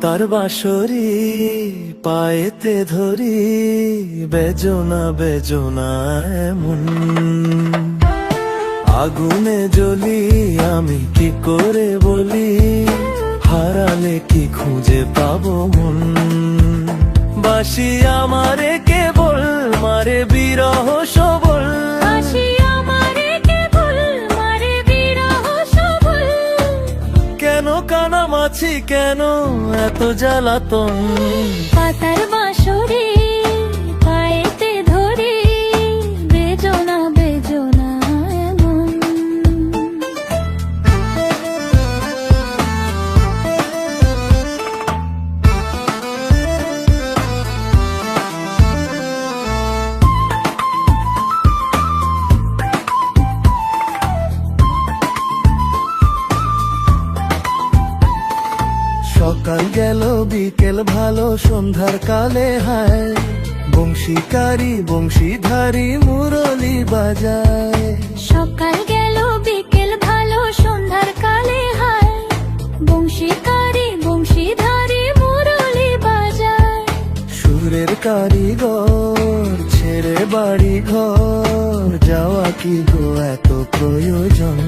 পাতার বাঁশরি পায়েতে ধরি, বেজনা বেজনা এমন। আগুনে জ্বলি আমি কি করে বলি, হারালে কি খুঁজে পাবো মন। বাসি আমারে কেবল মারে বিরহ সবল, কেন কানামাছি কেন এত জ্বালাতন। পাতার বাঁশরি পায়েতে ধরি, বেজনা বেজনা এমন। সকাল গেল বিকেল ভালো সন্ধ্যার কালে হায়, বংশীকারী বংশীধারী মুরলি বাজায়। সকাল গেল বিকেল ভালো সন্ধ্যার কালে হায়, বংশীকারী বংশীধারী মুরলি বাজায়। সুরের কারিগর ছেড়ে বাড়ি ঘর, যাওয়া কি গো এত প্রয়োজন।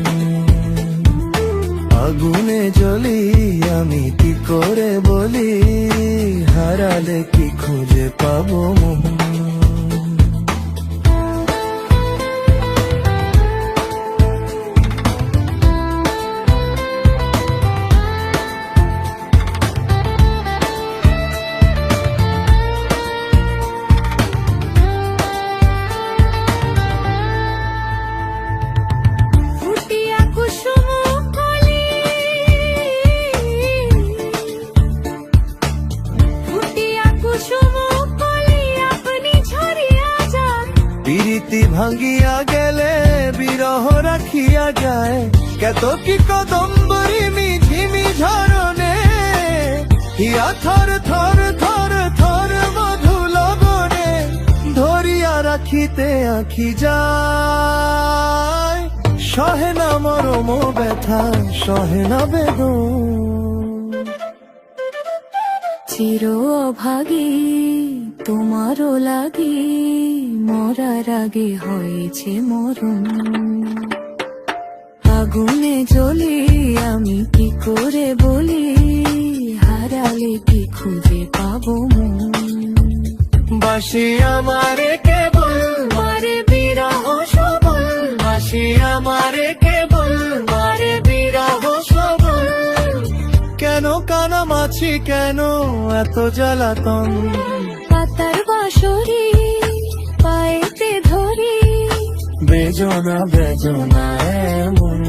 আগুনে জ্বলি আমি কি করে বলি, হারালে কি খুঁজে পাবো মন। ফুটিয়া কুসুম কলি, ফুটিয়া কুসুম কলি আপনি ঝরিয়া যান। প্রীতি ভাঙ্গিয়া গেলে বিরহ রাখিয়া যায়, কত কি কদম্বরী মিঝিমি ঝরনে, হিয়া থর থর থর থর মধু লগনে, ধরিয়া রাখিতে আঁখি যায়। সহে না মরম ব্যথা সহে না বেদন। চির অভাগী তোমারও লাগি, মরার আগে হয়েছে মরণ। আগুনে জ্বলি আমি কি করে বলি, হারালে কি খুঁজে পাবো মন। বাসি আমারে কেবল মারে বিরহ সবল, বাসি আমারে কেবল মারে বিরহ সবল, কেন কানামাছি কেন এত জ্বালাতন। পাতার বাঁশরি পায়েতে ধরি, বেজনা বেজনা এমন।